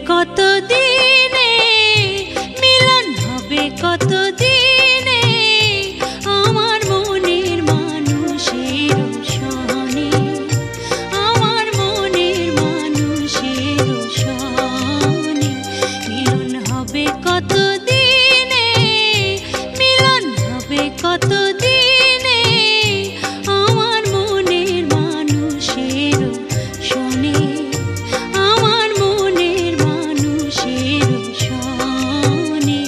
কতদিনে, মিলন হবে কতদিনে, আমার মনের মানুষের সনে, আমার মনের মানুষের সনে। মিলন হবে কতদিনে, মিলন হবে কতদিনে, আমার মনের মানুষের সনে, আমার মনের মানুষের সনে।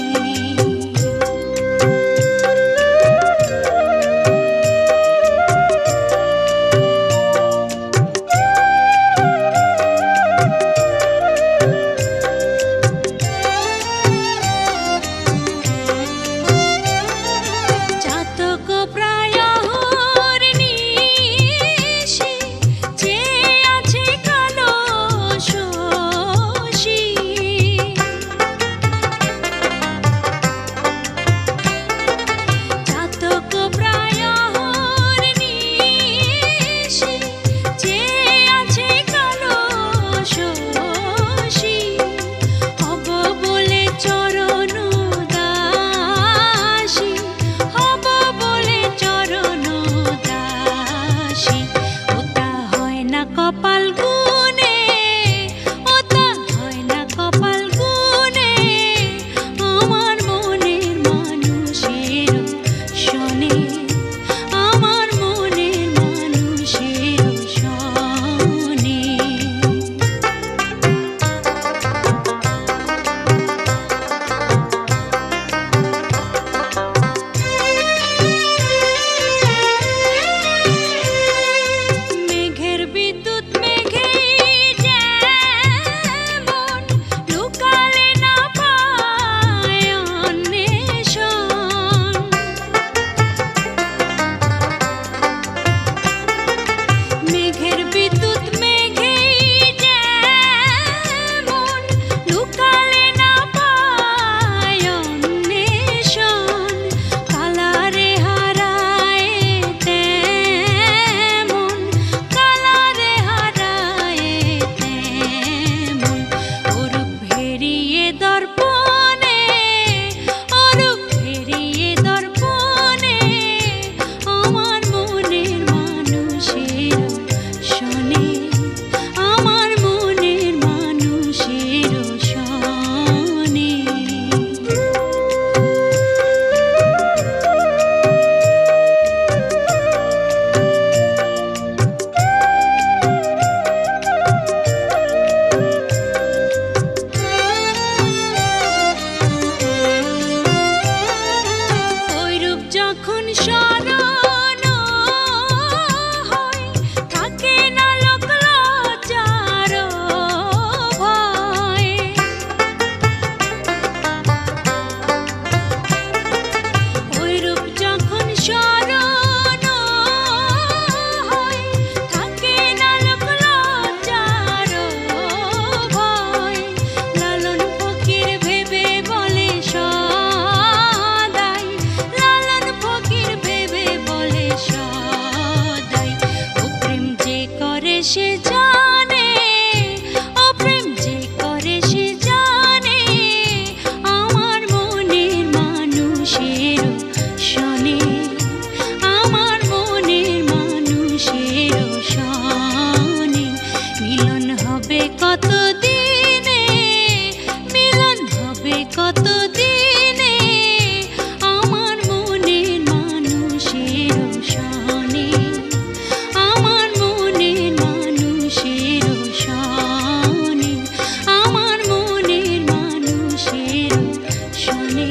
চাতক প্রায় হরিণীশি, চেয়ে আছে কালো শশী। চাতক প্রায় হরিণীশি, চেয়ে আছে কালো শশী। হব বলে চরণ দাসী, হব বলে চরণ দাসী। ওটা হয় না কপাল গুনে, ওটা হয় না কপাল গুনে, আমার মনের মানুষের সনে, আমার মনের মানুষের সনে। মেঘের বিদ্যুৎ মেঘেই যেমন, লুকালে না পায় অন্বেষণ। মেঘের বিদ্যুৎ মেঘেই যেমন, লুকালে না পায় অন্বেষণ। কালারে হারায় তেমন, কালারে হারায় তেমন। অরূপ হেরিয়ে দর্পণে, অরূপ হেরিয়ে দর্পণে, আমার মনের মানুষের সনে, আমার মনের মানুষের সনে। ঐরূপ যখন স্মরণ হয়, থাকে না লোক লজ্জার ভয়। ঐরূপ যখন স্মরণ হয়, থাকে না লোক লজ্জার ভয়। লালন ফকির ভেবে বলে সদাই, লালন ফকির ভেবে বলে সদাই। ও প্রেম যে করে সে জানে, ও প্রেম যে করে সে জানে, আমার মনের মানুষের সনে, আমার মনের মানুষের সনে। মিলন হবে কতদিনে, মিলন হবে কতদিনে, আমার মনের মানুষের সনে, আমার মনের মানুষের সনে, আমার মনের মানুষের সনে,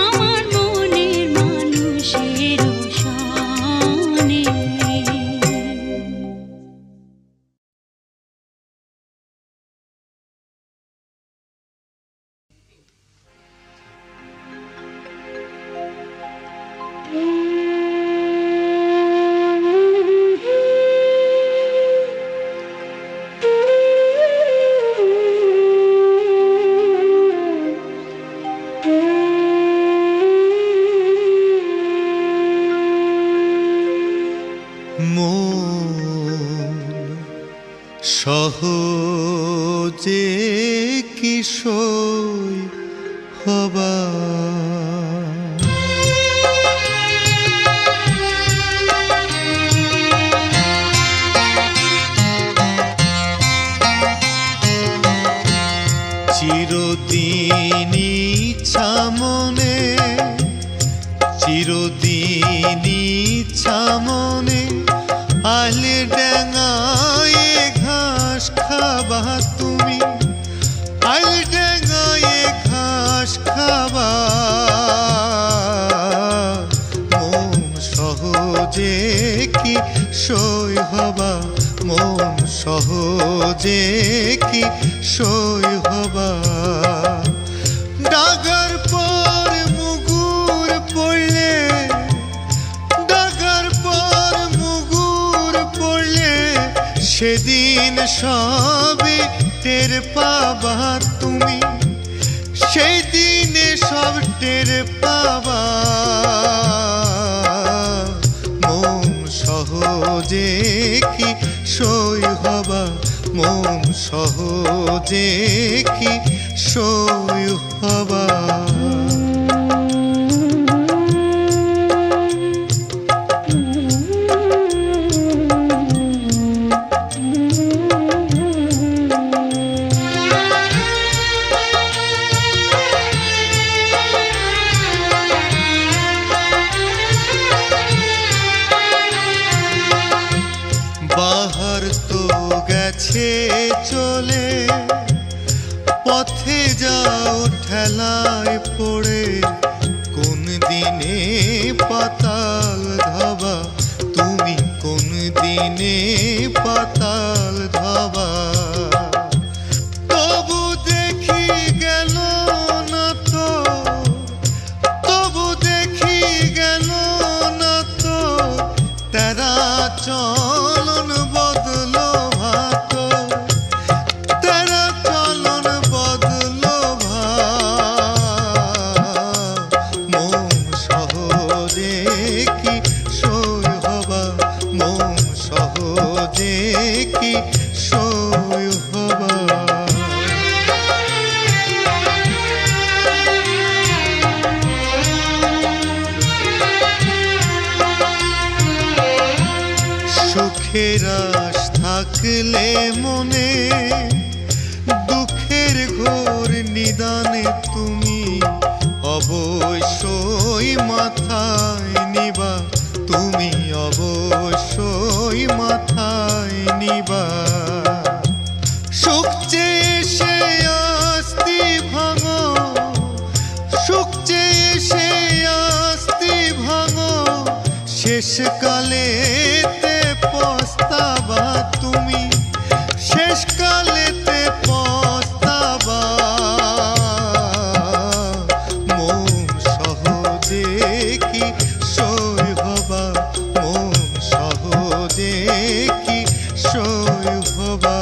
আমার মনের মানুষের সনে। সহজে কি সই হবা চিরদিন ইচ্ছা মনে চিরদিন ইচ্ছা মনে আলে ডাঙায় ঘাস খাবা তুমি আলে ডাঙায় ঘাস খাবা মন সহজে কি সই হবা মন সহজে কি সই হবা ডাগার পর মুগুর পড়লে ডাগার পর মুগুর পড়লে সেদিন সবে টের পাবা তুমি সেই দিনে সব টের পাবা মন সহজে কি সই হবা মন সহজে কি সই হবা বাহার তো গেছে চলে পথে যাও ঠেলায় পড়ে কোন দিনে পাতাল ধাবা তুমি কোন দিনে পাতাল ধাবা তবু দেখি গেল না তো তবু দেখি গেল না তো তারা চলন বদলো ভাত তারা চলন বদলো ভাত মন সহজে কি সই হবা মন সহজে কি সই হবা সুখের আশ থাকলে মনে দুঃখের ঘোর নিদানে তুমি অবশ্যই মাথায় নিবা তুমি অবশ্যই মাথায় নিবা সুখ চেয়ে সে আস্তি ভাঙো সুখ চেয়ে সে আস্তি ভাঙো শেষকালে পস্তাবা তুমি শেষকালেতে পস্তাবা মন সহজে কি সই হবা মন সহজে কি সই হবা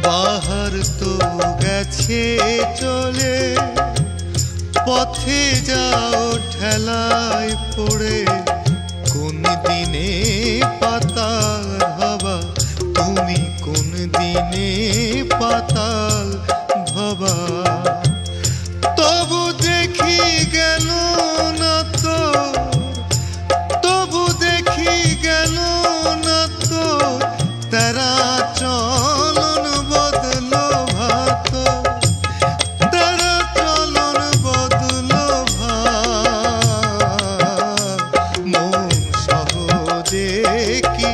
বাহার তো গেছে চলে পথে যাও ঠেলায় পড়ে কোন দিনে পাতাল হবা তুমি কোন দিনে পাতাল হবা তবু দেখি গেল না তো তবু দেখি গেল না তো তারা চলন বদলো ভাত তারা চলন বদলো ভাত মন সহজে কি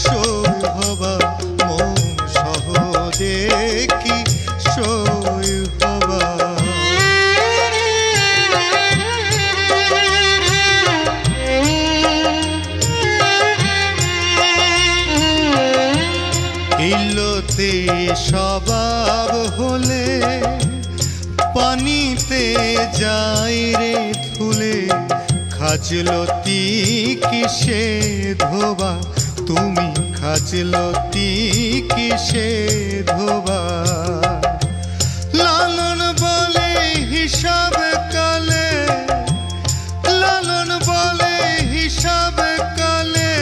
সই হবা মন সহজে কি সই হবা ইলোতে স্বভাব হলে পানিতে যায় রে ফুলে খাজলতি কিসে ধোবা, তুমি খাজলতি কিসে ধোবা। লালন বলে হিসাব কালে, লালন বলে হিসাব কালে,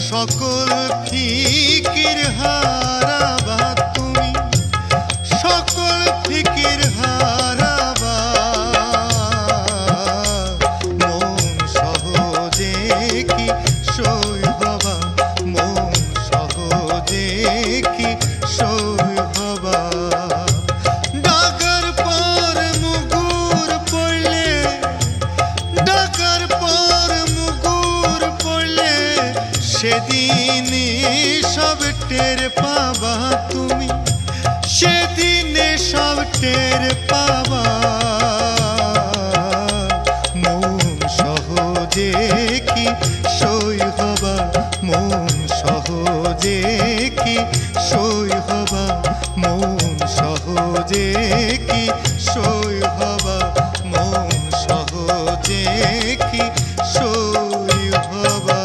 সকল ফিকির হারাবা তুমি, সকল ফিকির হারাবা। মন সহজে কি সই হবা, মন সহজে কি সই হবা। ডাকার পর মুগুর পড়লে, ডাকার পর মুগুর পড়লে, সেদিনই সব টের পাবা তুমি, সেদিনে সব টের পাবা। মন সহজে কি সই হবা, মন সহজে কি সই হবা, মন সহজে কি সই হবা, মন সহজে কি সই হবা।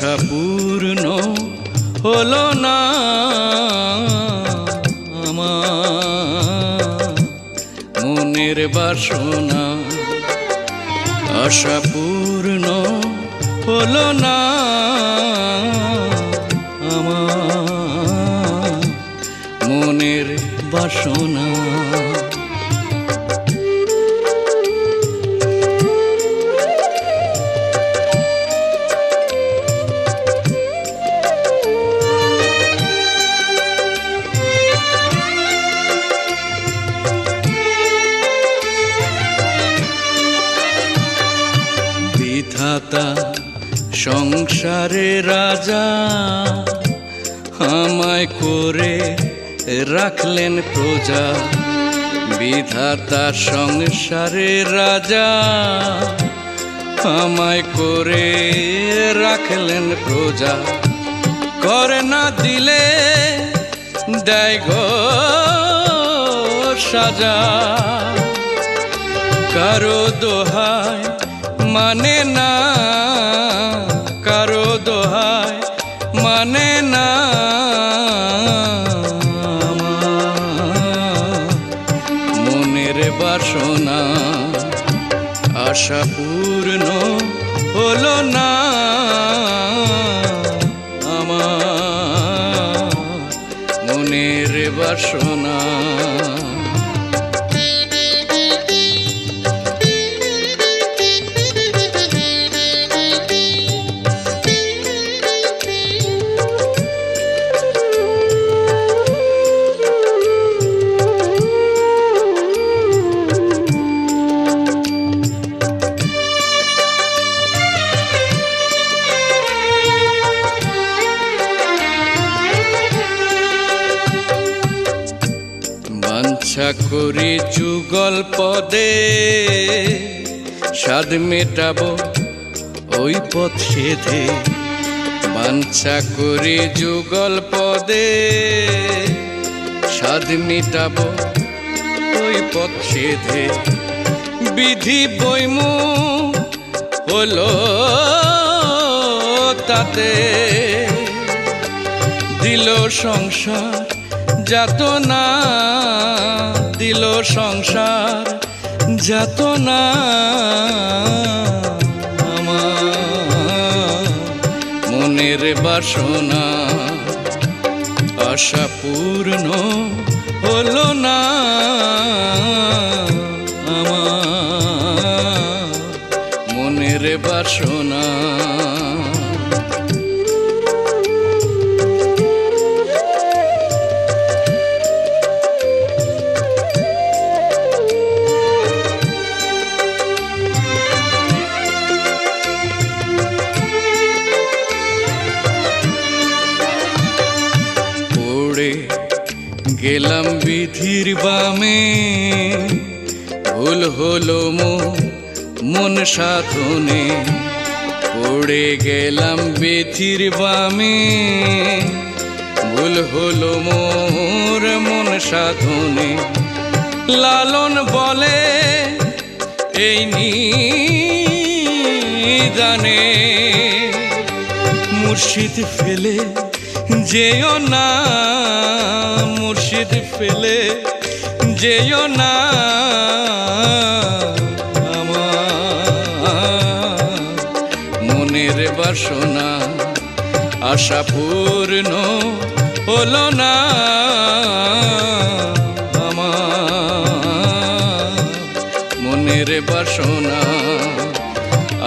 আশা পূর্ণ হলো না আমার মনের বাসনা, আশা পূর্ণ হলো না আমার মনের বাসনা। বিধাতা সংসারে রাজা আমায় করে রাখলেন প্রজা, বিধাতা সংসারে রাজা আমায় করে রাখলেন প্রজা। করে না দিলে দেয় গো সাজা, কারো দোহায় মানে না, কারো দোহায় মানে না মনের বাসনা, আশা পূর্ণ হলো না আমার মনের বাসনা। বাঞ্ছা করি যুগল পদে স্বাদ মেটাবো ওই পথ সেধে, বাঞ্ছা করি যুগল পদে স্বাদ মেটাবো ওই পথ সেধে। বিধি বইমু হলো তাতে দিল সংসার যাতনা, দিল সংসার যাতনা আমার মনের বাসনা, আশা পূর্ণ হলো না আমার মনের বাসনা। গেলাম বিধির বামে ভুল হলো মন সাধনে, পড়ে গেলাম বিধির বামে ভুল হলো মোর মন সাধনে। লালন বলে এই নিদানে মুর্শিদ ফেলে যেও না, মুর্শিদ ফেলে যেও না আমার মনের বাসনা, আশা পূর্ণ হলো না আমার মনের বাসনা,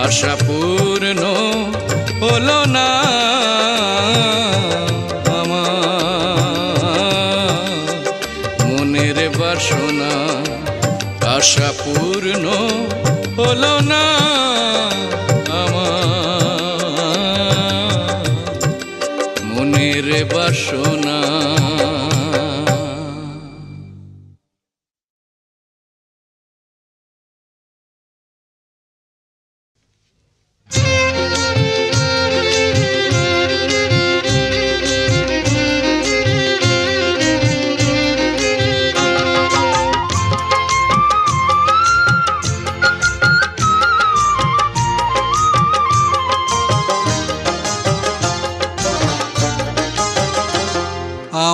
আশা পূর্ণ হলো না বাসনা, আশা পূর্ণ হলো না আমার মনের বাসনা।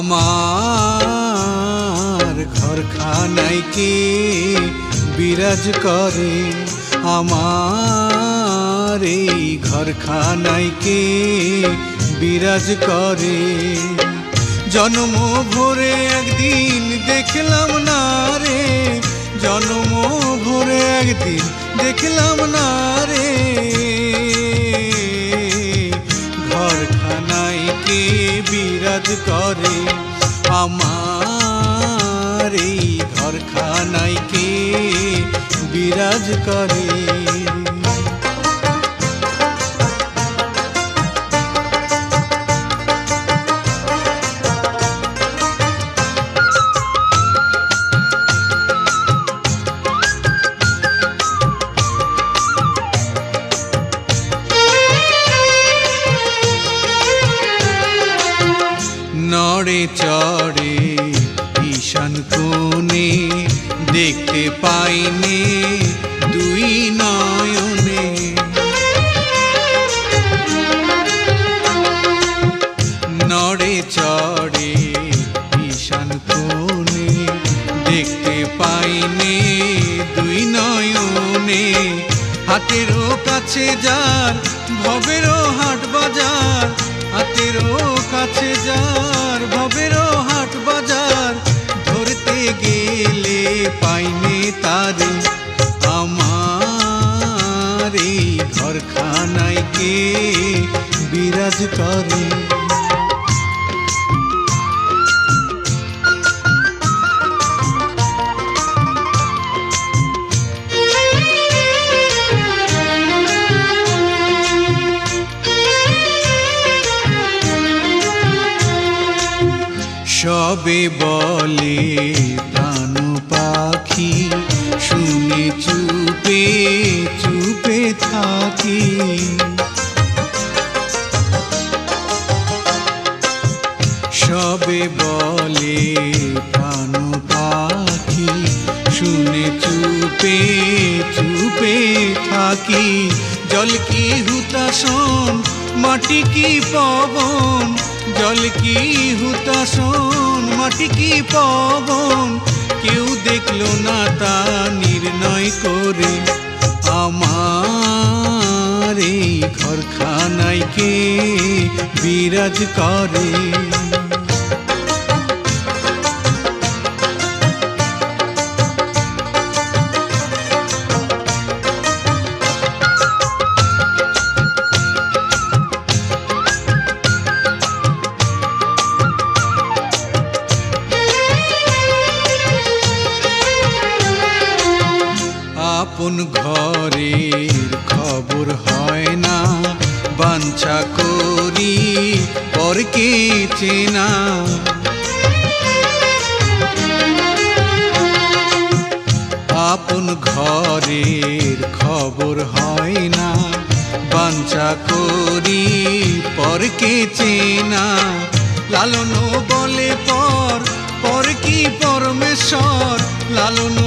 আমার ঘরখানায় কে বিরাজ করে, আমার এই ঘরখানায় কে বিরাজ করে। জন্ম ভরে একদিন দেখলাম না রে, জন্ম ভরে একদিন দেখলাম না রে, ঘরখানায় কে বিরাজ করে, আমার এই ঘরখানায় কে বিরাজ করে। নড়ে চড়ে ঈশান কোণে দেখতে পাইনে দুই নয়নে, নড়ে চড়ে ঈশান কোণে দেখতে পাইনে দুই নয়নে, হাতেরও কাছে যার ভবেরও হাট বাজার, হাতেরও কাছে যার ভবেরও হাট বাজার, ধরতে গেলে পাইনে তারে, আমার এই ঘরখানায় কে বিরাজ করে। সবে বলে প্রাণ পাখি শুনে চুপে চুপে থাকি, সবে বলে প্রাণ পাখি শুনে চুপে চুপে থাকি, জল কি হুতাশন মাটি কি পবন, জল কি হুতাশন মাটি কি পবন, কেউ দেখলো না তা নির্ণয় করে, আমার এই ঘরখানায় কে বিরাজ করে। আপন ঘরের খবর হয় না, বাঞ্ছা করি পরকে চেনা, আপন ঘরের খবর হয় না, বাঞ্ছা করি পরকে চেনা, লালন বলে পর পর কি পরমেশ্বর, লালন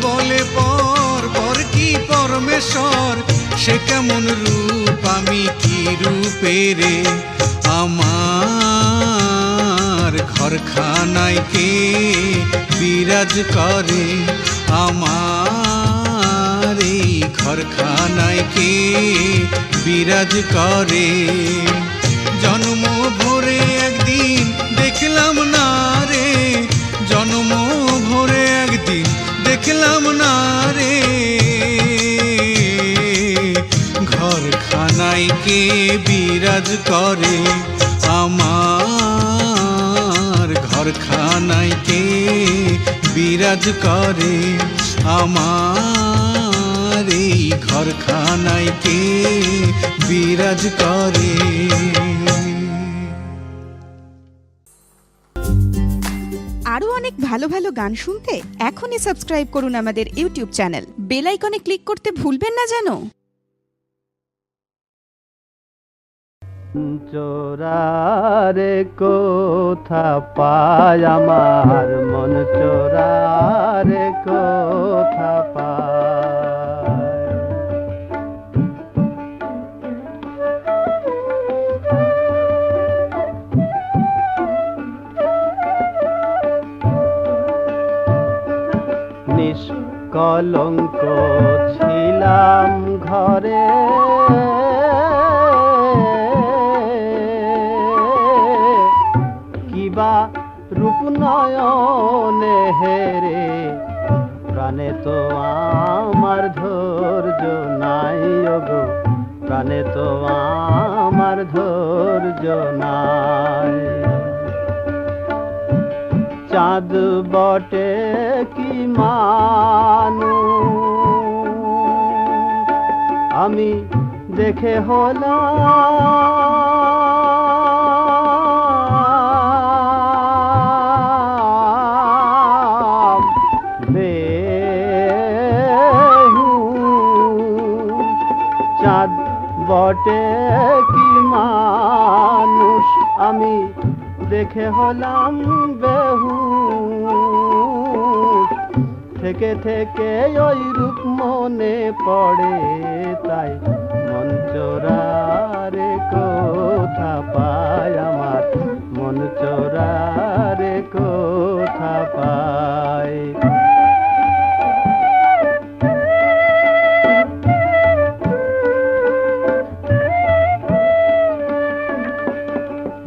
বলে পর পর কি পরমেশ্বর, সে কেমন রূপ আমি কি রূপে রে, আমার ঘরখানায় কে বিরাজ করে, আমার এই ঘরখানায় কে বিরাজ করে। জন্ম ভরে একদিন দেখলাম না রে, জন্ম ভরে একদিন দেখলাম না রে, ঘরখানায় কে বিরাজ করে, আমার ঘরখানায় কে বিরাজ করে, আমার এই ঘরখানায় কে বিরাজ করে। আরো অনেক ভালো ভালো গান শুনতে এখনই সাবস্ক্রাইব করুন আমাদের ইউটিউব চ্যানেল, বেল আইকনে ক্লিক করতে ভুলবেন না যেন। চোরারে কোথা পায় আমার মন, চোরারে কোথা পায়, কলঙ্ক ছিলাম ঘরে, কিবা রূপ নয়নে হেরে, প্রাণে তো আমার ধৈর্য নাই ওগো, প্রাণে তো আমার ধৈর্য নাই। চাঁদ বটে কি মানুষ, আমি দেখে হলাম বেহুশ। চাঁদ বটে কি মানুষ, আমি দেখে হলাম বেহুশ। থেকে থেকে ওই রূপ মনে পড়ে, তাই মন চোরারে কোথা পায় আমার, মন চোরারে কোথা পায়।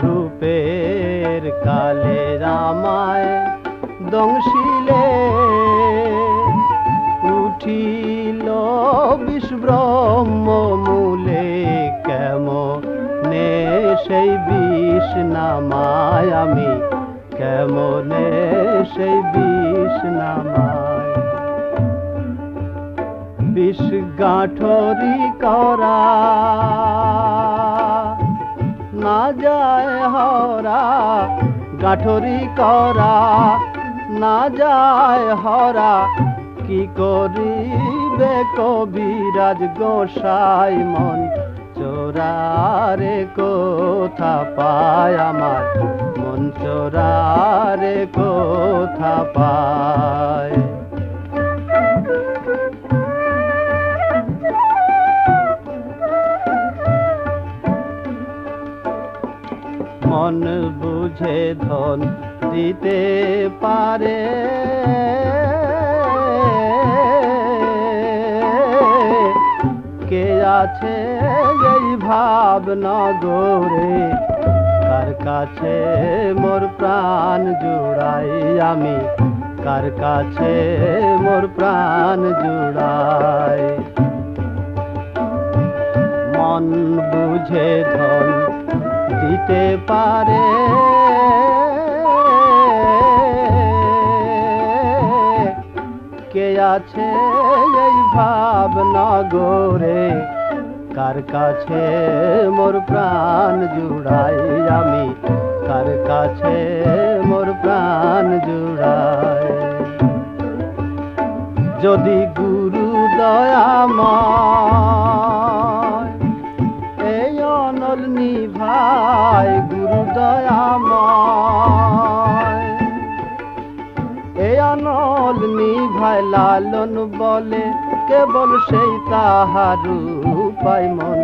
রূপের কালে রামায় দংশিলে, উঠিল বিষ ব্রহ্ম মূলে, কেমনে সেই বিষ নামায় আমি, কেমনে সেই বিষ নামায়। বিষ গাঁঠরি করা না যায় হরা, গাঁঠরি করা না যায় হরা, কি করিবে কবিরাজ গোসাই মন চোরারে কোথা পায় আমার, মন চোরারে কোথা পায়। মন বুঝে ধন দিতে পারে, কে আছে এই ভাবনগরে, কার কাছে মোর প্রাণ জুড়াই আমি, কার কাছে মোর প্রাণ জুড়াই। মন বুঝে ধন দিতে পারে, কে আছে এই ভাবনগরে, কার কাছে মোর প্রাণ জুড়াই আমি, কার কাছে মোর প্রাণ জুড়াই। যদি গুরু দয়াময় এই অনল নিভাই, গুরু দয়াময় এই অনল নিভাই, লালন বলে কেবল সেই তাহারু পাই, মন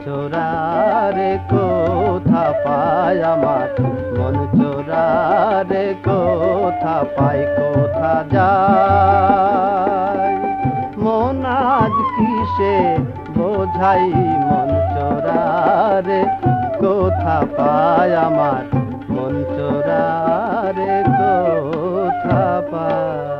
চোরারে কোথা পায় আমার, মন চোরারে কোথা পাই, কোথা যায় মন আজ কিসে বোঝাই, মন চোরারে কোথা পায় আমার, মন চোরারে কোথা পায়।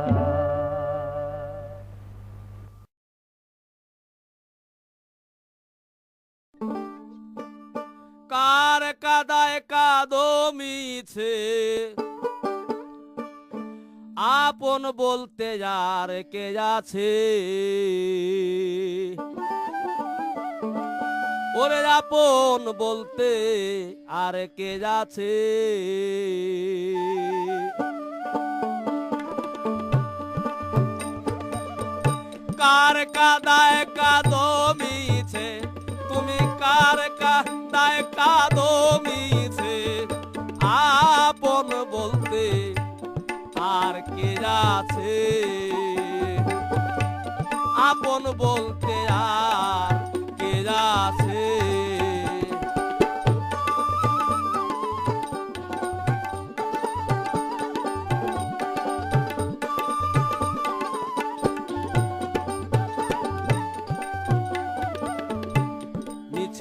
কার কাদায় কাদো মিছে, আপন বলতে আর কে আছে, ওরে আপন বলতে আর কে আছে। কার কাদায় কাদো মিছে, তুমি কার কাদায় কাদো মিছে, আপন বলতে আর কে আছে, আপন বলতে আর কে আছে।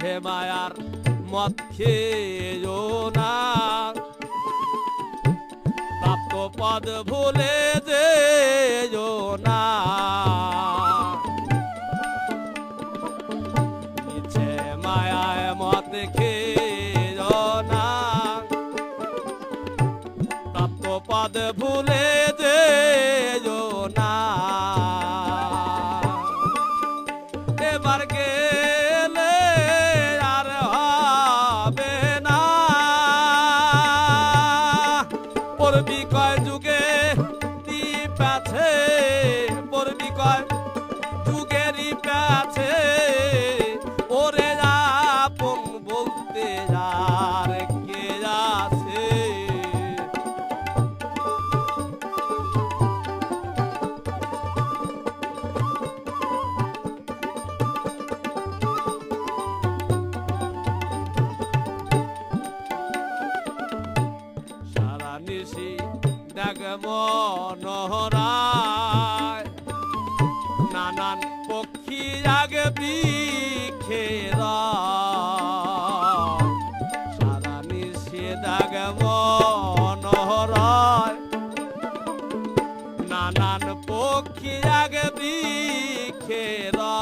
মিছে মায়ার মদ খেয়েও না, প্রাপ্ত পদ ভুলে যেও না। মিছে মায়ায় মদ খেয়েও না, প্রাপ্ত পদ ভুলে যেও না। এবার গেলে আর হবে না, পড়বি কয় যুগে দ্বীপ আছে, পড়বি কয় যুগেরই প্যাছে, ওরে আপন বলতে আর কে আছে। সারা নিশি ডাক মনোহরায়, নানান পক্ষী আগে বিখেরা, সারা নিশি ডাক মনোহরায়, নানান পক্ষী আগে বিখেরা।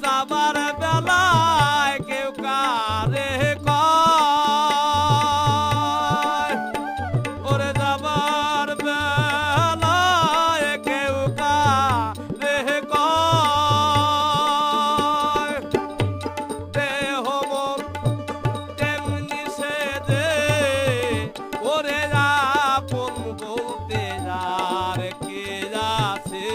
যাবার বেলায় কেউ কারে কয়, ওরে যাবার বেলায় কেউ কারে কয়, দেহ মন তেমনি সেজে, ওরে আপন বলতে আর কে আছে।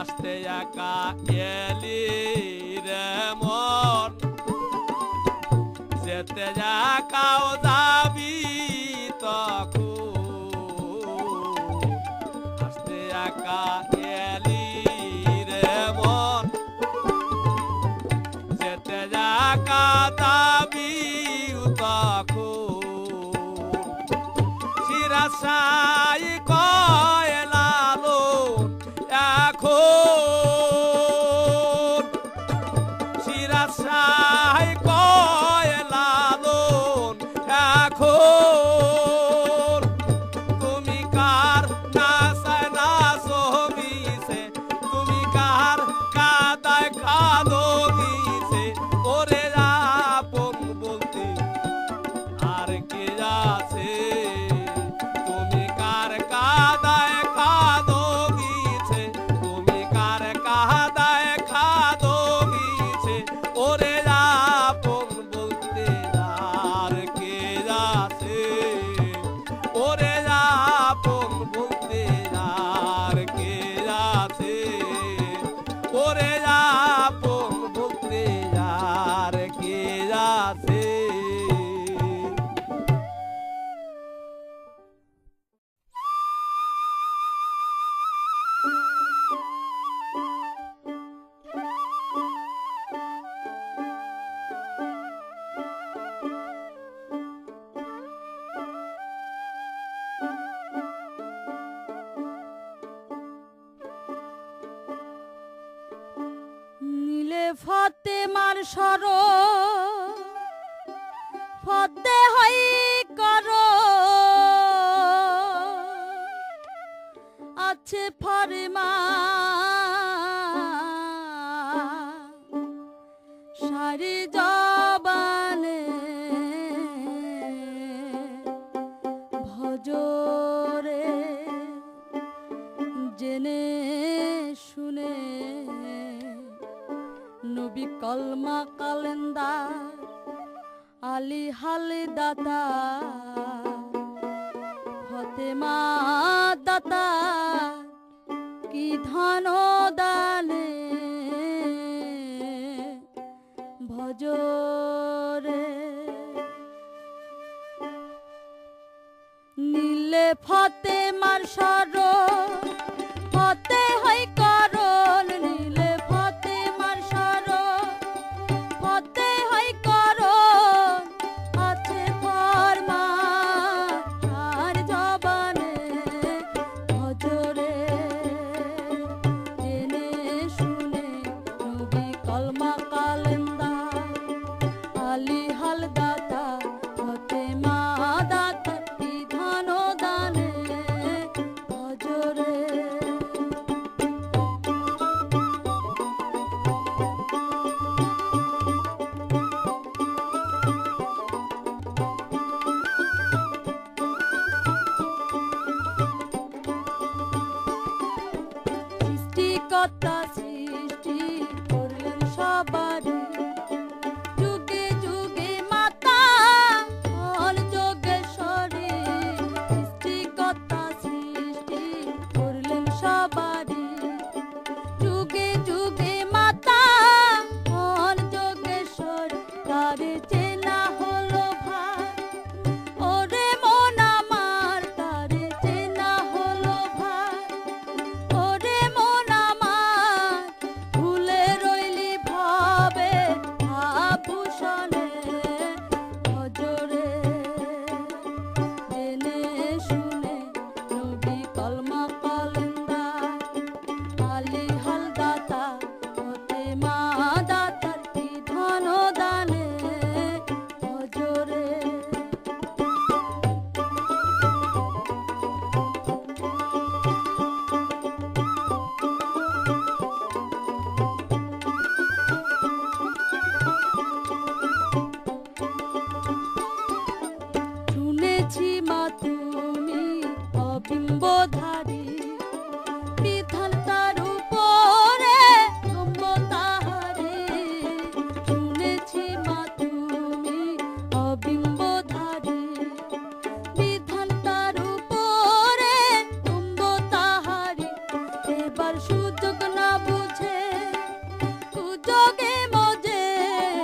আস্তে একা এলি রে মন, যেতে একাও যাবি তখন। আস্তে একা এলি রে মন, যেতে একা যাবি তখন। শিরাশাই কয় লালন এখন, শিরাশাই কয় লালন এখন। তুমি কার নাচায় নাচো মিছে, তুমি কার কাদায় কাঁদো মিছে, ওরে আপন বলতে আর কে আছে। তুমি কার কাদায় কাঁদো মিছে, তুমি কার কাদায় কাঁদো মিছে, ওরে আপন বলতে আর কে আছে। ওরে আপন বলতে আর কে আছে, ওরে আপন বলতে আর কে আছে। নীলে ফতেমার সর ফতে হই কর, আছে ফরমা সারি জবানে ভজরে, জেনে শুনে নবী কলমা কালেন্দার আলী হালি দাতা, ফতেমা দাতা কি ধন দানে ভজরে। নীলে ফতেমার সর ফতে হই করণ সৃষ্টিকর্তা সৃষ্টি করলেন সবারই যুগে যুগে মাতা হল যোগেশ্বরী সৃষ্টিকর্তা সৃষ্টি করলেন সবারই যুগে যুগে মাতা হল যোগেশ্বরী তারে চেনা হলো ভাই ওরে মন আমার তারে চেনা হলো ভাই ওরে মন আমার ভুলে রইলি ভাবে আভূষণে ভজরে জেনে শুনে নবী কলমা কলন্দার আলী হালদাতা হতে মা দাতার কি ধন দানে ভজরে শুনেছি মা তুমি অবিম্বধারী বিধান তার উপরে সম্মতাহারী শুনেছি মা তুমি অবিম্বধারী বিধান তার উপরে সম্মতাহারী এবার সুযোগ না বুঝে সুযোগে মজে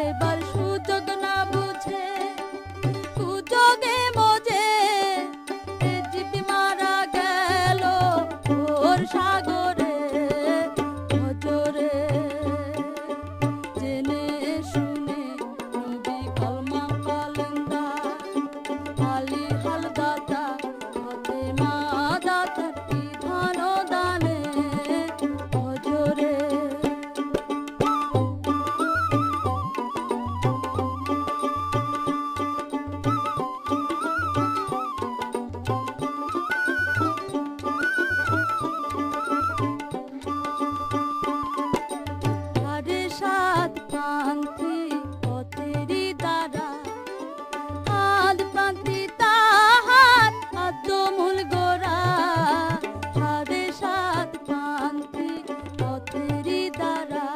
এবার সুযোগ না বুঝে সুযোগে মজে এ জীব মারা গেল ওর সাগরে ভজরে জেনে শুনে নবী কলমা কলন্দার আলী হালদাতা হতে মা দাতার কি ধন দানে ভজরে সাড়ে সাত প্রান্তি পথেরই দ্বারা আদ প্রান্তি তাহার আদ্যমূল গোড়া সাড়ে সাত প্রান্তি পথেরই দ্বারা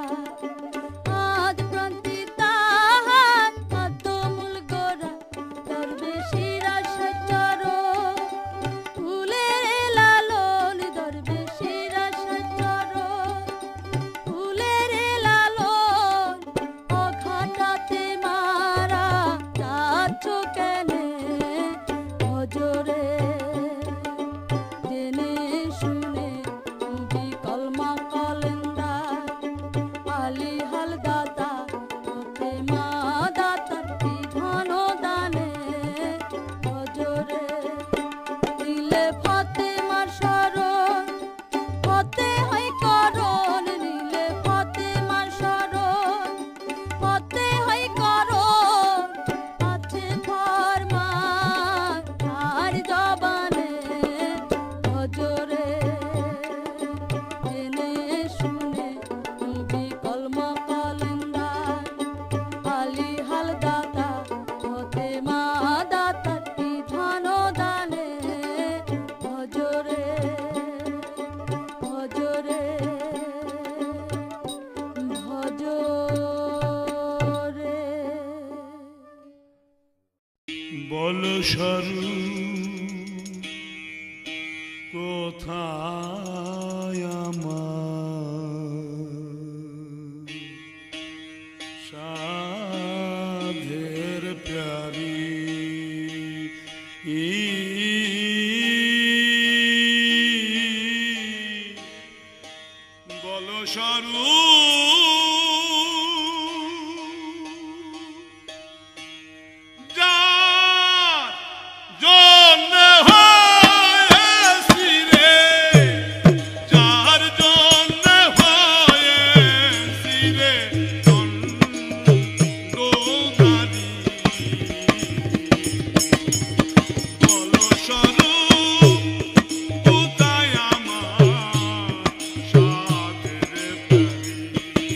আদ প্রান্তি তাহার আদ্যমূল গোড়া দরবেশিরা সচর ফুলের লালন দরবেশিরা সচর ফুলের লালন অঘাটাতে মারা যাচ্ছ কেনে ভজরে জেনে শুনে নবী কলমা কলন্দার আলী হালদাতা হতে মা দাতার কি ধন দানে ভজরে দিলে ফাতেমার শরণ হতে হয় করণ নিলে ফাতেমার শরণ হতে হয় করণ আছে ফরমান তার জবানে ভজরে জেনে শুনে নবী কলমা কলন্দার আলী হালদাতা হতে মা দাতার কি ধন দানে ভজরে ভজরে ভজরে বল সরু কোথায় আমার সাধের প্যারি বল সরু যার জন্য হয়েছি রে, যার জন্য হয়েছি রে দণ্ডদারি। বল সরু কোথায় আমার সাধের প্যারি।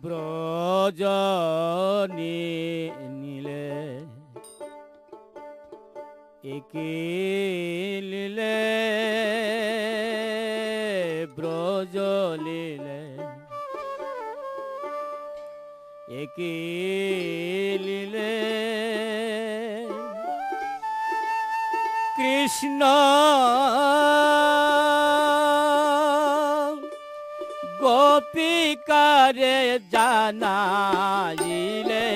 ব্রজ নীলে একে লীলে ব্রজ লীলে একে লীলে কৃষ্ণ গোপিকারে জানাইলে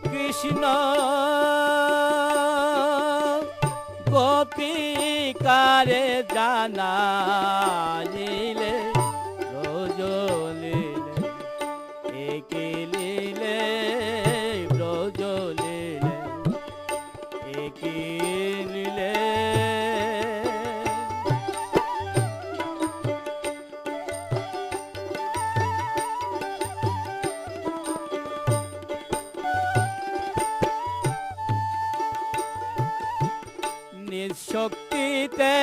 কৃষ্ণ গোপিকারে জানাইলে ব্রজ লীলে একে লীলে ব্রজ লীলে একে লীলে শক্তিতে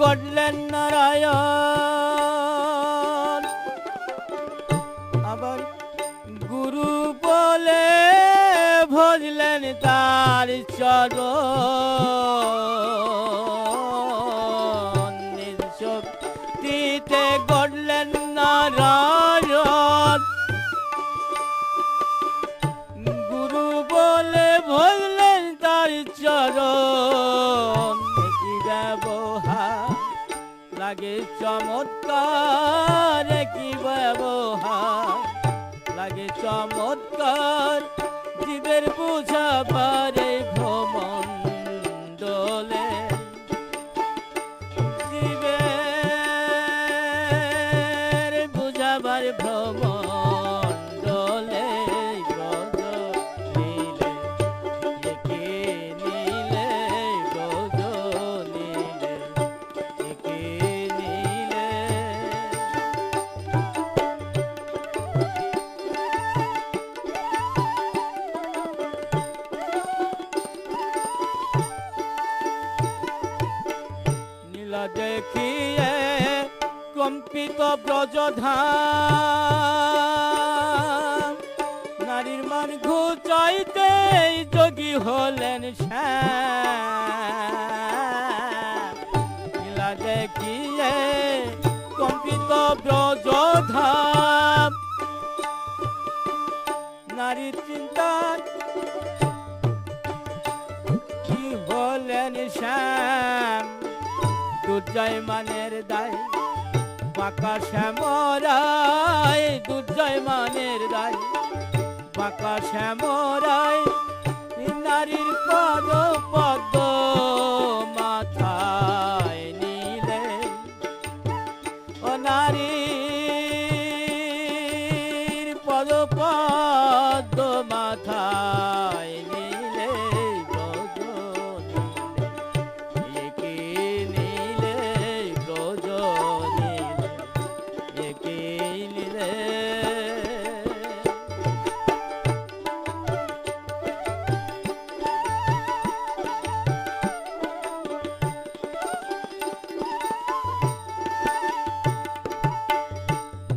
গড়লেন নারায়ণ আবার গুরু বলে ভজলেন তার চরণ নিজ শক্তিতে গড়লেন নারায়ণ গুরু বলে ভজলেন তার চরণ কি ব্যবহার লাগে চমৎকার কি ব্যবহার লাগে চমৎকার জীবের বুঝা পারে ভ্রমণ দোলে জীবের বুঝাবার ভ্রমণ দোলে ব্রজ নীলে একে নীলে ব্রজ নীলে একে নীলে নীলা দেখিয়ে কম্পিত ব্রজধাম নারীর মান ঘুচাইতে যোগী হলেন শ্যাম নীলা দেখিয়ে কম্পিত ব্রজধাম নারীর চিন্তা কি হলেন শ্যাম দুর্জয় মানের দায় বাঁকা শ্যামরায় দুর্জয় মানের দায় বাঁকা শ্যামরায় নারীর পদ পদ্ম মাথায় নিলে ও নারীর পদ পদ্ম মাথায় নিলে ব্রজ নীলে একে নীলে ব্রজ নীলে একে নীলে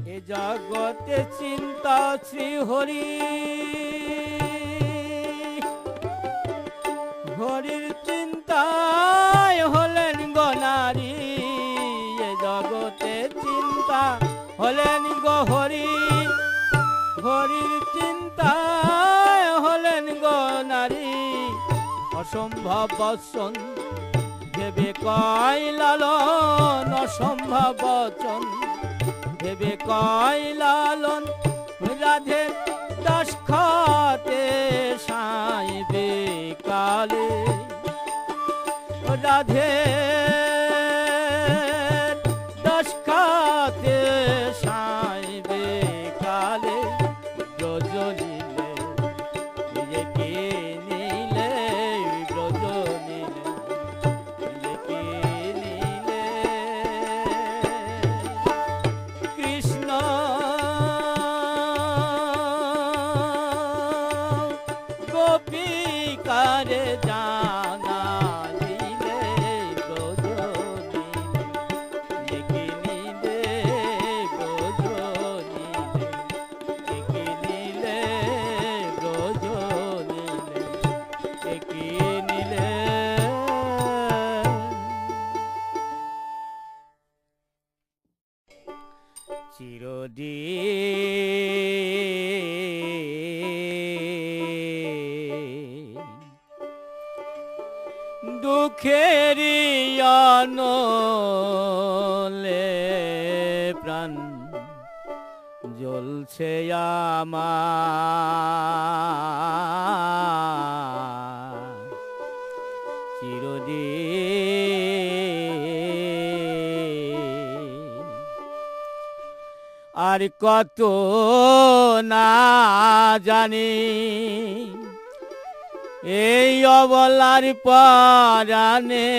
এ জগতে চিন্তা শ্রী হরি হরির চিন্তায় হলেন গো নারী এ জগতে চিন্তা হলেন গো হরি হরির চিন্তায় হলেন গো নারী অসম্ভব বচন ভেবে কয় লালন অসম্ভব বচন ভেবে কয় লালন রাধে দাস খাতে সাইবে কালে রাধে দাস খাতে সাইবে কালে ব্রজ নীলে নিজেকে নীলে ব্রজ নীলে নিজেকে নীলে কৃষ্ণ গোপিকারে জানা দিলে ব্রজ নীলে একে নীলে ব্রজ দুঃখেরই অনলে প্রাণ জ্বলছে আমার চিরদিন। আর কত না জানি এই অবলার পরাণে,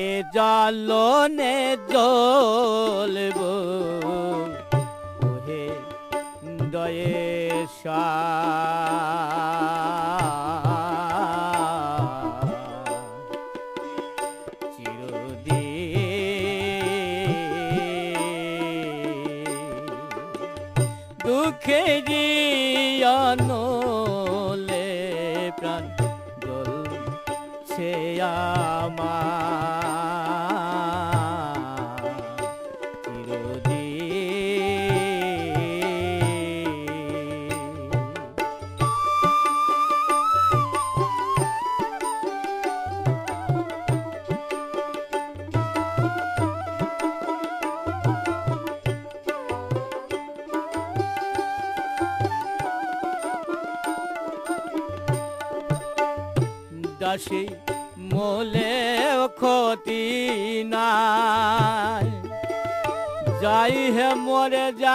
এ জ্বলনে জ্বলব ওহে দয়েশ্বর চিরদিন। দুঃখেরই অনলে প্রাণ জ্বলছে আমার দাসী মোলে ক্ষতি নাই, যাই হে মরে যাই।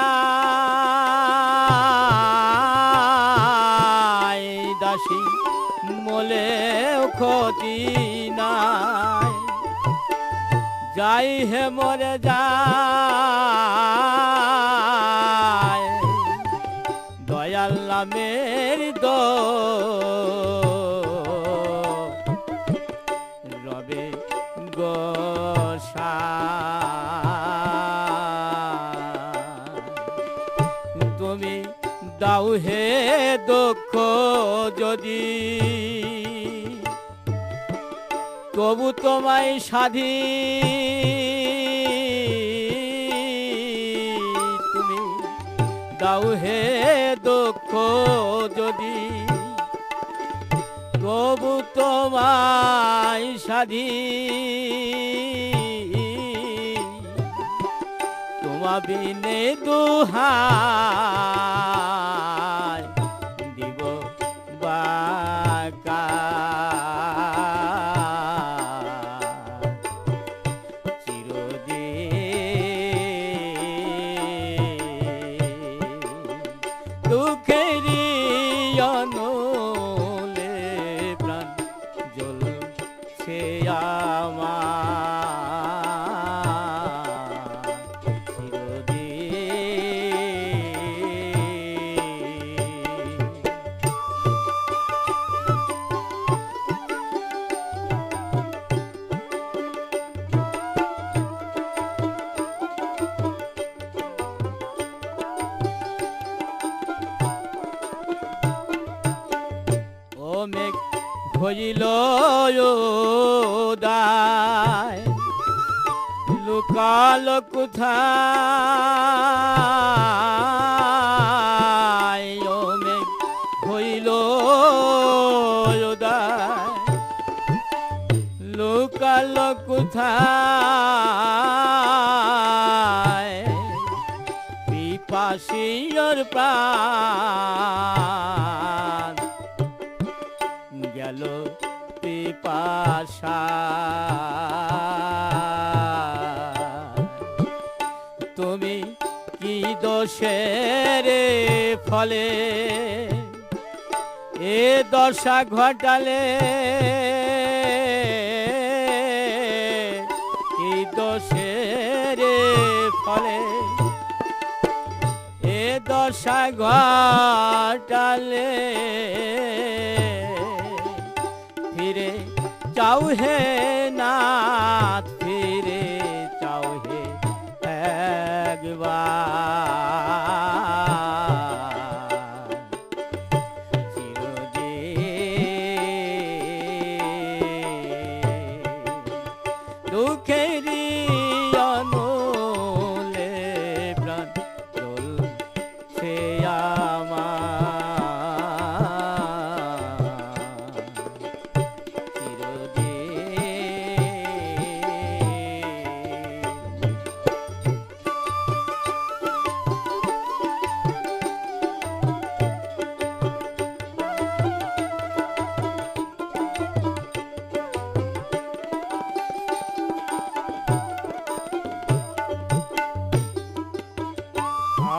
দাসী মোলে ক্ষতি নাই, যাই হে মরে যাই। দয়াল নামের রবে গোসাই। তুমি দাও হে দুঃখ যদি, তবু তোমায় সাধি। তুমি দাও হে দুঃখ যদি, তবু তোমায় সাধি। তোমা বিনে দুহাই দিব বাকা। দুঃখেরই অনলে প্রাণ জ্বলছে আমার চিরদিন। ও মেঘ হইল দায়, লুকাল কোথায়। ও মেঘ হইল দায়, লুকাল কোথায়। পিপাসির প্রাণ গেল পিপাসা। তুমি কি দোষের ফলে এ দশা ঘটালে? কি দোষের ফলে এ দশা ঘটালে? ফিরে চাও হে নাথ, ফিরে চাও হে একবার চিরদিন। দুঃখেরই অনলে প্রাণ জ্বলছে আমার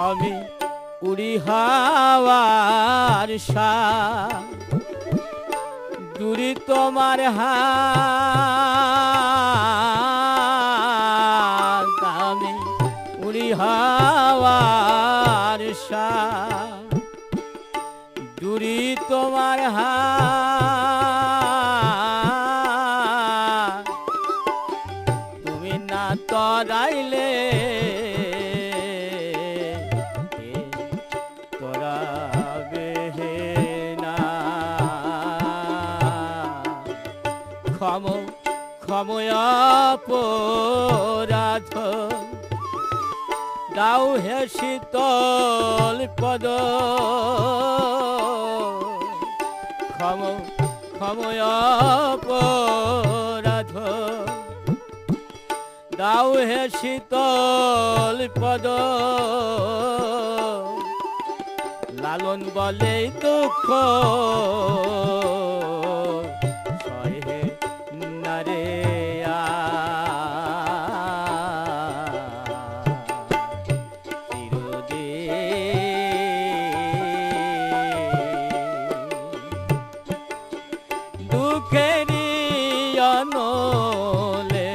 আমি উড়ি হাওয়ার সাথ দূরে তোমার হাত আমি উড়ি হাওয়ার সাথ দূরে তোমার হাত তুমি না তরাইলে তরাবে না ক্ষময় অপরাধ দাও হে শীতল পদ ক্ষময় অপরাধ দাও হে শীতল পদ লালন বলে দুঃখ সহে নারে দুঃখেরি অনলে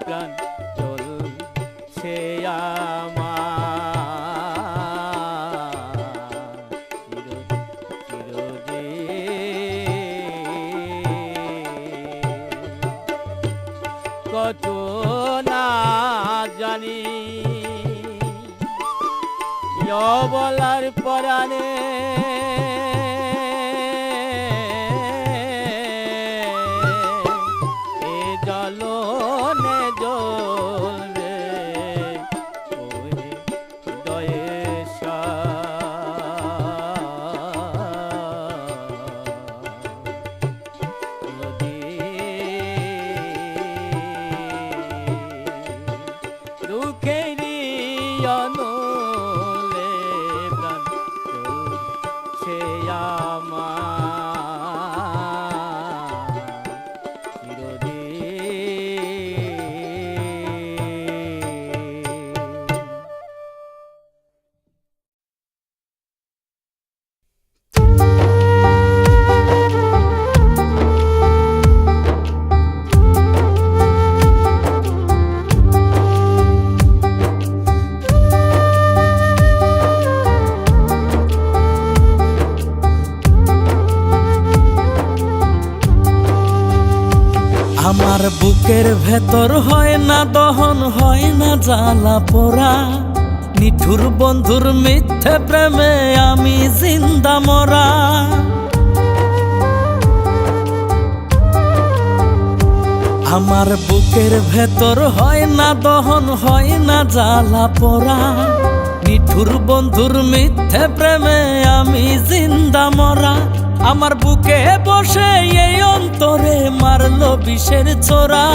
প্রাণ চলছে কত না জানি বলার পরাণে এ জলনে জ্বলবে দয়েশা দুঃখেরি অনলে প্রাণ চলছে আমার আমার বুকের ভেতর হয় না দহন হয় না জ্বালা পোড়া নিঠুর বন্ধুর মিথ্যে প্রেমে আমি জিন্দা মরা আমার বুকের ভেতর হয় না দহন হয় না জ্বালা পোড়া নিঠুর বন্ধুর মিথ্যে প্রেমে আমি জিন্দা মরা আমার বুকে বসে এই অন্তরে মারলো বিষের ছোরা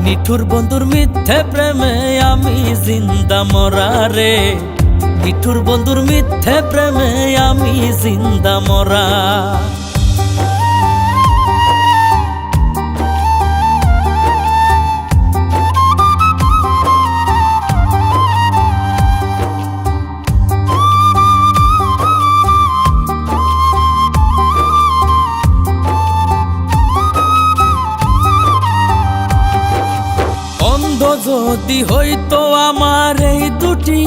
নিঠুর বন্ধুর মিথ্যে প্রেমে আমি জিন্দা মরা রে নিঠুর বন্ধুর মিথ্যে প্রেমে আমি জিন্দা মরা যদি হইতো আমার এই দুটি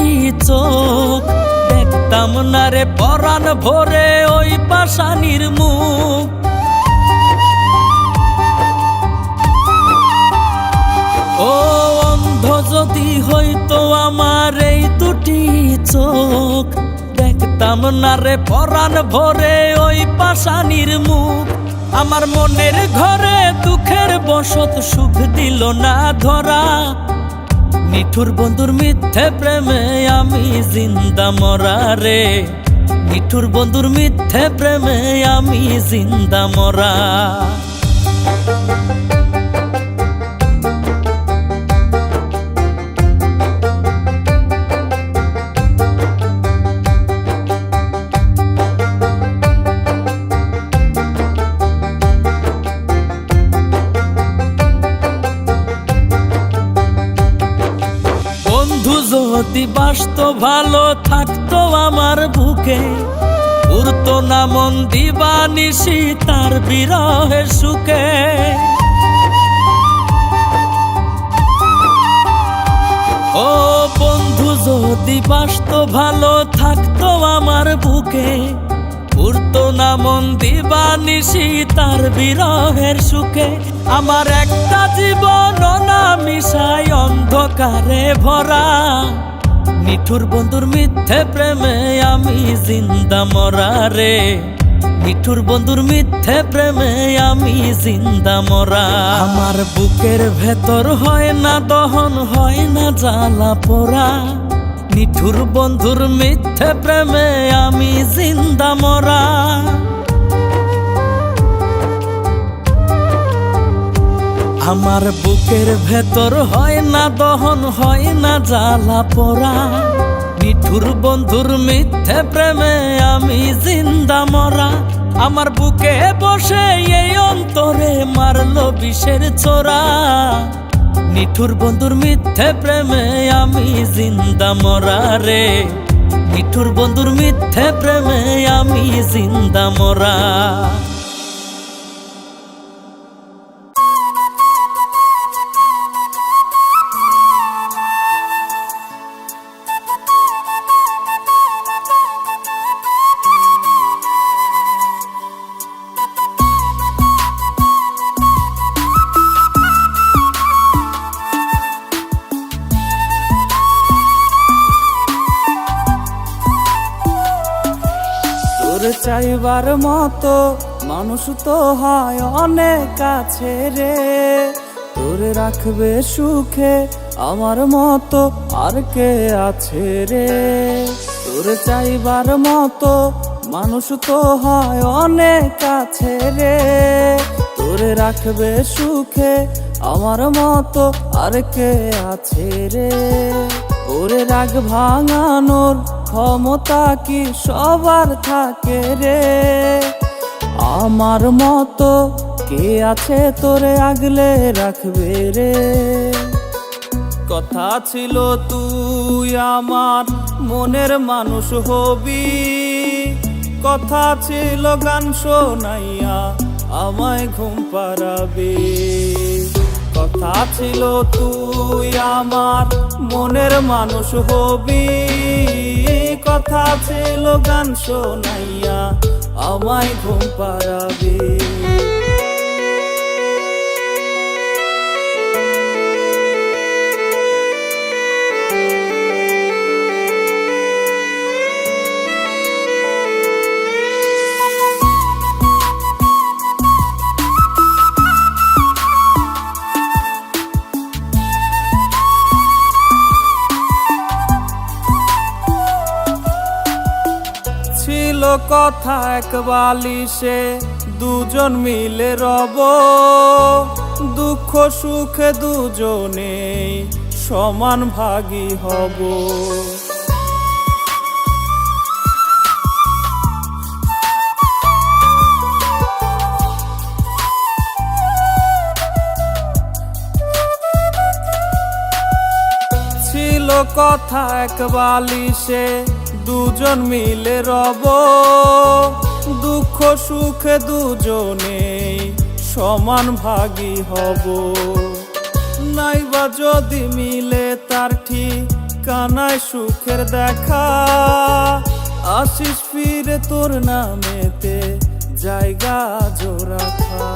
চোখ দেখতাম না রে পরাণ ভরে ওই পাষাণীর মুখ ও অন্ধ যদি হইতো আমার এই দুটি চোখ দেখতাম না রে পরাণ ভরে ওই পাষাণীর মুখ আমার মনের ঘরে দুঃখের বসত সুখ দিল না ধরা নিঠুর বন্ধুর মিথ্যে প্রেমে আমি জিন্দা মরা রে নিঠুর বন্ধুর মিথ্যে প্রেমে আমি জিন্দা মরা যদি বাসতো ভালো থাকতো আমার বুকে, উড়তো না মন দিবানিশি তার বিরহের সুখে। ও বন্ধু যদি বাসতো ভালো থাকতো আমার বুকে, উড়তো না মন দিবানিশি তার বিরহের সুখে। আমার একটা জীবন অনামিশায় অন্ধকারে ভরা, নিঠুর বন্ধুর মিথ্যে প্রেমে আমি জিন্দা মরা রে। নিঠুর বন্ধুর মিথ্যে প্রেমে আমি জিন্দা মরা। আমার বুকের ভেতর হয় না দহন, হয় না জ্বালা পোড়া, নিঠুর বন্ধুর মিথ্যে প্রেমে আমি জিন্দা মরা। আমার বুকের ভেতর হয় না দহন, হয় না জ্বালা পোড়া, নিঠুর বন্ধুর মিথ্যে প্রেমে আমি জিন্দা মরা। আমার বুকে বসে এই অন্তরে মারলো বিষের ছোরা, নিঠুর বন্ধুর মিথ্যে প্রেমে আমি জিন্দা মরা রে। নিঠুর বন্ধুর মিথ্যে প্রেমে আমি জিন্দা মরা। তোর চাইবার মতো মানুষ তো হয় অনেক কাছে রে, তোর রাখবে সুখে আমার মতো আর কে আছে রে। তোর চাইবার মতো মানুষ তো হয় অনেক কাছে রে, তোর রাখবে সুখে আমার মতো আর কে আছে রে। ওরে রাগ ভাঙানোর ক্ষমতা কি সবার থাকে রে, আমার মতো কে আছে তোরে আগলে রাখবে রে। কথা ছিল তুই আমার মনের মানুষ হবি, কথা ছিল গান শোনাইয়া আমায় ঘুম পাড়াবি। কথা ছিল তুই আমার মনের মানুষ হবি, কথা ছিল গান শোনাইয়া আমায় ঘুম পাড়াবি। ছিল কথা এক বালিশে দুজন মিলে রব, দুঃখ সুখে দুজনেই সমান ভাগী হব। ছিল কথা এক বালিশে দুজন মিলে রব, দুঃখ সুখে দুজনেই সমান ভাগী হব। নাইবা যদি মিলে তার ঠিকানায় সুখের দেখা, আসিস ফিরে তোর নামেতে জায়গা জোরাখা।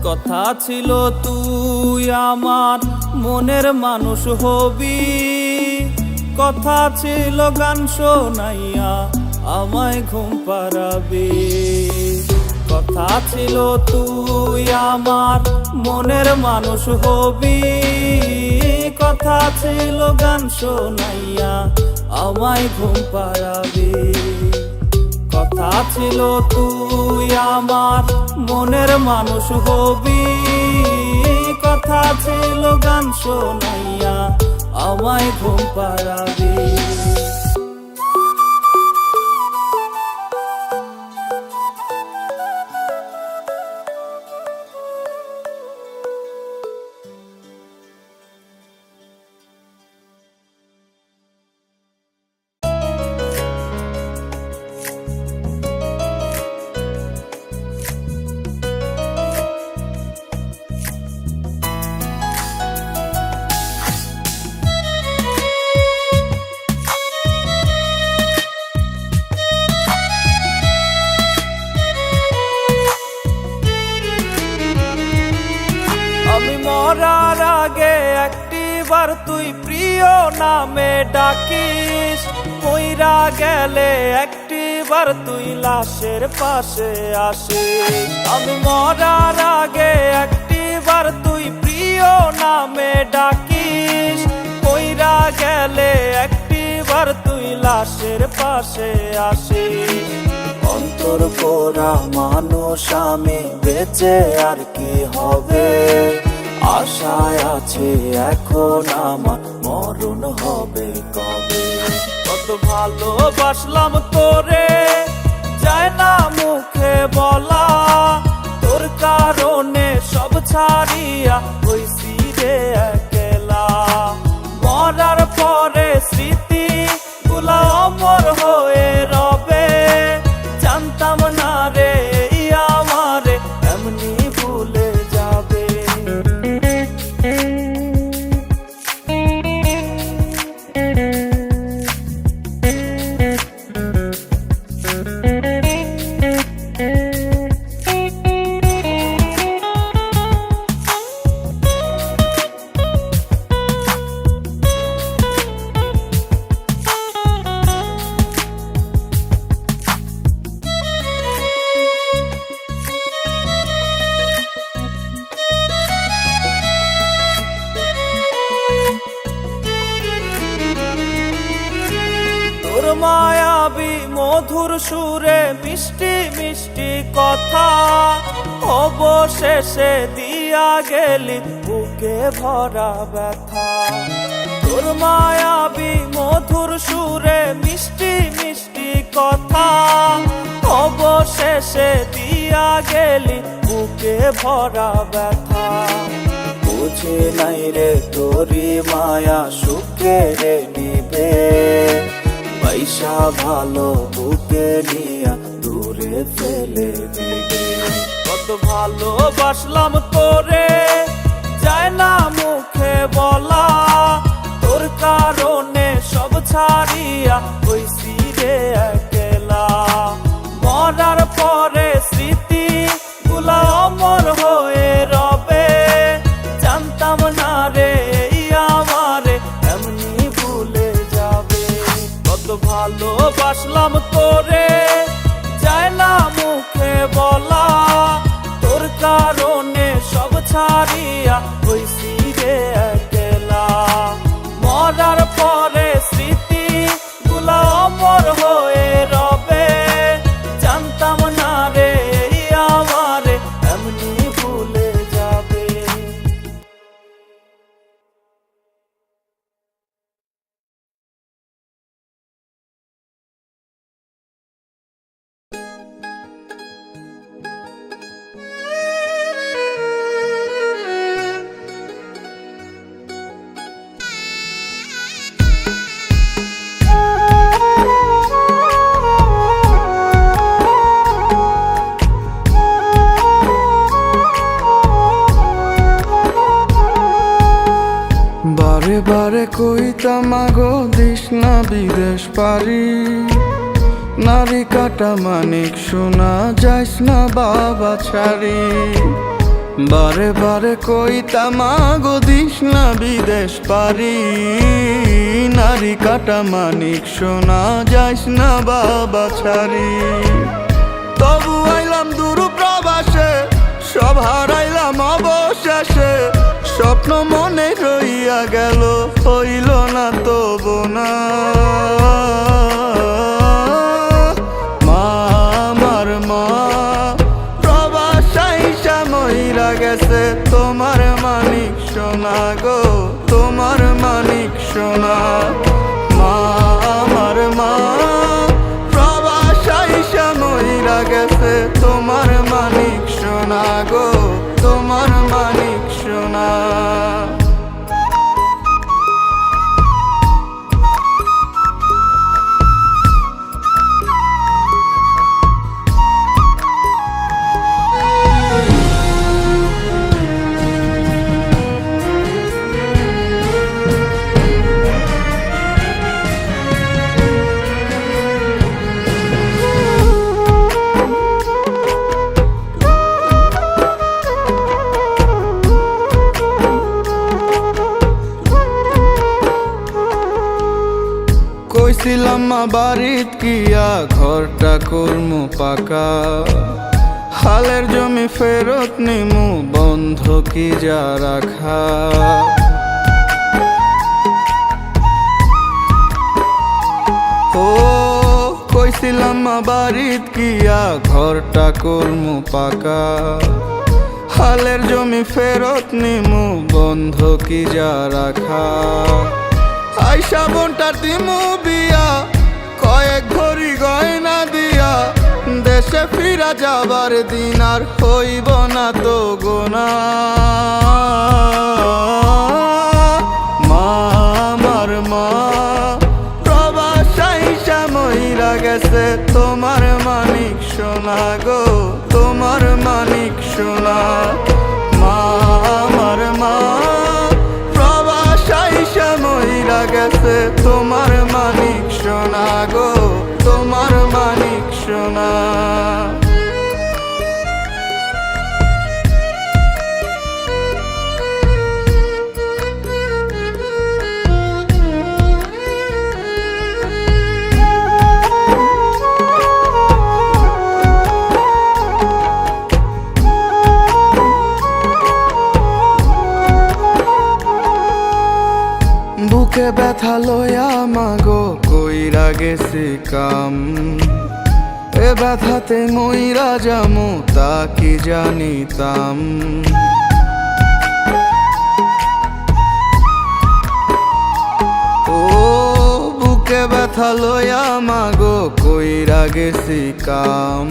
কথা ছিল তুই আমার মনের মানুষ হবি, কথা ছিল গান শোনাইয়া আমায় ঘুম পাড়াবি। কথা ছিল তুই আমার মনের মানুষ হবি, কথা ছিল গান শোনাইয়া আমায় ঘুম পাড়াবি। কথা ছিল তুই আমার মনের মানুষ হবি, কথা ছিল গান শোনাইয়া আমায় ঘুম পাড়াবি। একটিবার তুই প্রিয় নামে ডাকিস, মইরা গেলে একটিবার তুই লাশের পাশে আসিস। আমি মরার আগে একটিবার তুই প্রিয় নামে ডাকিস, মইরা গেলে একটিবার তুই লাশের পাশে আসিস। অন্তর পোড়া মানুষ আমি, বেঁচে আর কি হবে, আশায় আছে এখন আমার মরণ হবে কবে। কত ভালোবাসলাম তোরে, যায় না মুখে বলা, তোর কারণে সব ছাড়িয়া হইছি রে একলা। মরার পরে স্মৃতি গুলা অমর হয়ে রবে, জানতাম না রে আমারে এমনি ভুলে যাবে। তোর মায়াবী মধুর সুরে মিষ্টি মিষ্টি কথা, অবশেষে দিয়া গেলি বুকে ভরা ব্যথা। তোর মায়াবী মধুর সুরে মিষ্টি মিষ্টি কথা, অবশেষে দিয়া গেলি বুকে ভরা ব্যথা। বুঝি নাই রে তোরি মায়া সুখে রে নিবে, পয়সা ভালো বুকে নিয়া দূরে ফেলে দিবে। কত ভালোবাসলাম তোরে, যায় না মুখে বলা, তোর কারণে সব ছাড়িয়া হইছি রে একলা। মরার পরে স্মৃতি গুলা অমর হয়ে রবে, জানতাম না রে আমারে এমনি ভুলে যাবে। কত ভালোবাসলাম তোরে, যায় না মুখে বলা, তোর কারণে সব ছাড়িয়া হইছি রে একলা। মরার পরে স্মৃতি গুলা অমর হয়ে রবে, জানতাম না রে আমারে এমনি ভুলে যাবে। বারে বারে কইতাম আগো দিস না বিদেশ পারি, নারী কাটা মানিক সোনা যাইস না বাবা ছাড়ি। বারে বারে কইতাম আগো দিস না বিদেশ পারি, নারী কাটা মানিক সোনা যাইস না বাবা ছাড়ি। তবু আইলাম দূর প্রবাসে, সব হারাইলাম অবশেষে, স্বপ্ন মনে রইয়া গেল হইল না তবু না। মা আমার মা প্রবাসাইসা মইরা গেছে, তোমার মানিক সোনা গো তোমার মানিক সোনা। মা আমার মা প্রবাসাইসা মইরা গেছে, তোমার মানিক সোনা গো তোমার মানিক সোনা। কইছিলাম মা বাড়িত কিয়া ঘরটা করমু পাকা, হালের জমি ফেরত নিমু বন্ধ কি যা রাখা। ও কইছিলাম মা বাড়িত কিয়া ঘরটা করমু পাকা, হালের জমি ফেরত নিমু বন্ধ কি যা রাখা। আইসা বোনটার দিমু বিয়া কয়েক ভরি গয়না দিয়া, দেশে ফিরা যাবার দিন আর হইব না তো গোনা। মা আমার মা প্রবাস আইসা মইরা গেছে, তোমার মানিক সোনা গো তোমার মানিক সোনা। মা আমার মা প্রবাস আইসা মইরা গেছে, তোমার মানিক সোনা গো তোমার মানিক সোনা। বুকে ব্যথা লয়া মাগো কইরা গেছি কাম, এ ব্যথাতে মইরা যামু তা কি জানিতাম। ও বুকে ব্যথা লয়া মাগো কইরা গেছি কাম,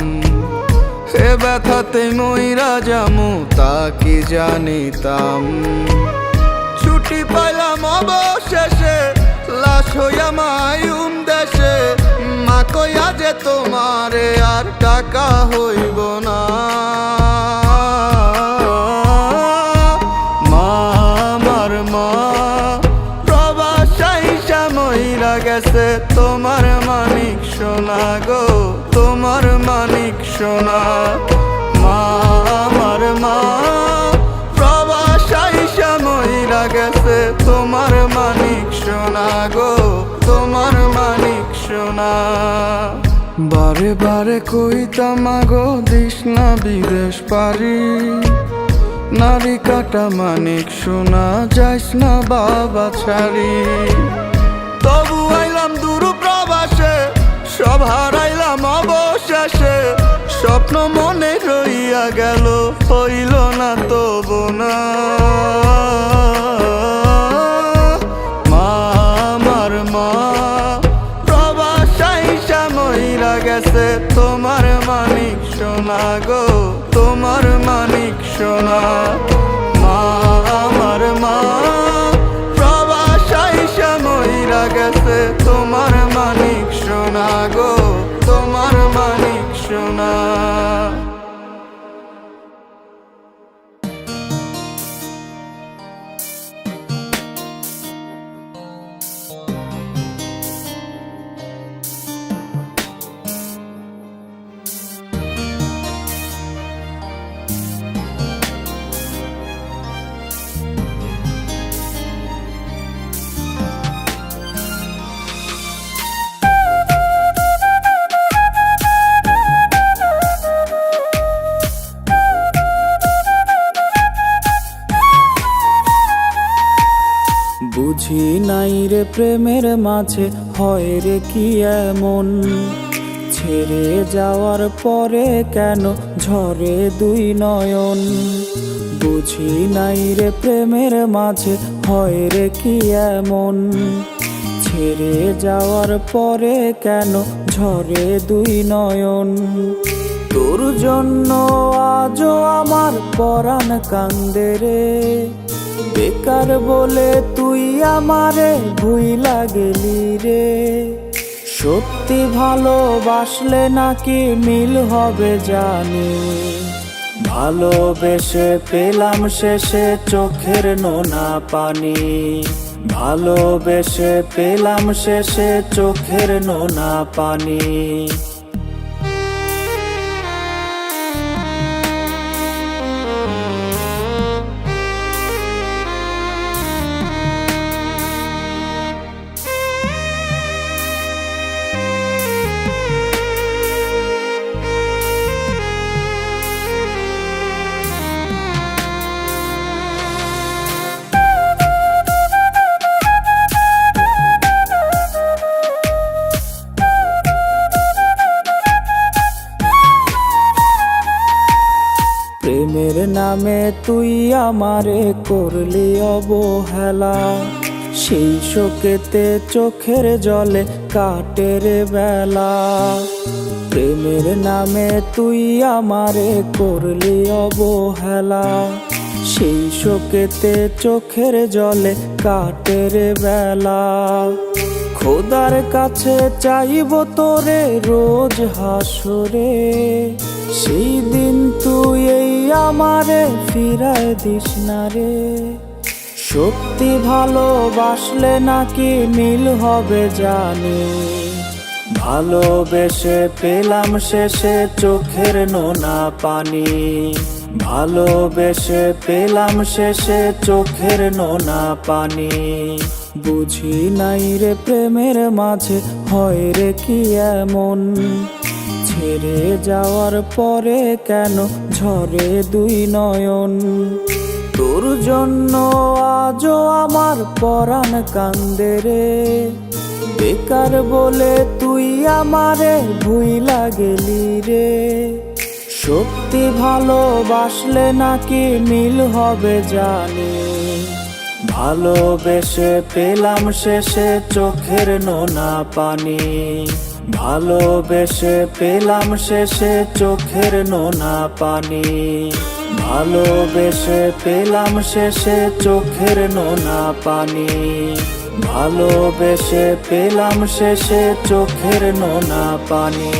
এ ব্যথাতে মইরা যামু তা কি জানিতাম। ছুটি পাইলাম অবশেষে লাশ হইয়া মায়ুম দেশে, মা কইয়া যে তোমারে আর টাকা হইব না। মা আমার মা প্রবাস আইসা মইরা গেছে, তোমার মানিক সোনা গো তোমার মানিক সোনা। মা আমার মা প্রবাস আইসা মইরা গেছে, তোমার মানিক সোনা গো তোমার মানিক সোনা। বারে বারে কইতাম আগো দিস না বিদেশ পারি, নারী কাটা মানিক সোনা যাইস না বাবা ছাড়ি। তবু আইলাম দূর প্রবাসে, সব হারাইলাম অবশেষে, স্বপ্ন মনে রইয়া গেল হইল না তবু না। মা আমার মা প্রবাস আইসা মইরা গেছে, তোমার মানিক সোনা গো তোমার মানিক সোনা। মা আমার মা প্রবাস আইসা মইরা গেছে, তোমার মানিক সোনা গো তোমার মানিক সোনা। বুঝি নাই রে প্রেমের মাঝে হয় রে কি এমন, ছেড়ে যাওয়ার পরে কেন ঝরে দুই নয়ন। বুঝি নাই রে প্রেমের মাঝে হয় রে কি এমন, ছেড়ে যাওয়ার পরে কেন ঝরে দুই নয়ন। তোর জন্য আজও আমার পরাণ কান্দে রে, বেকার বলে তুই আমারে ভুইলা গেলি রে। সত্যি ভালোবাসলে নাকি মিল হবে জানি, ভালোবেসে পেলাম শেষে চোখের নোনা পানি। ভালোবেসে পেলাম শেষে চোখের নোনা পানি। নামে তুই আমারে করলি অবহেলা, সেই শোকেতে চোখের জলে কাটে রে বেলা। প্রেমের নামে তুই আমারে করলি অবহেলা, সেই শোকেতে চোখের জলে কাটে রে বেলা। খোদার কাছে চাইব তোরে রোজ হাসরে, সেই দিন তুই এই আমারে ফিরায় দিস না রে। সত্যি ভালোবাসলে নাকি মিল হবে জানি, ভালোবেসে পেলাম শেষে চোখের নোনা পানি। ভালোবেসে পেলাম শেষে চোখের নোনা পানি। বুঝি নাই রে প্রেমের মাঝে হয় রে কি এমন, ছেড়ে যাওয়ার পরে কেন ঝরে দুই নয়ন। তোর জন্য আজও আমার পরাণ কান্দে রে, বেকার বলে তুই আমারে ভুইলা গেলি রে। সত্যি ভালোবাসলে নাকি মিল হবে জানি, ভালোবেসে পেলাম শেষে চোখের নোনা পানি। ভালোবেসে পেলাম শেষে চোখের নোনা পানি। ভালোবেসে পেলাম শেষে চোখের নোনা পানি। ভালোবেসে পেলাম শেষে চোখের নোনা পানি।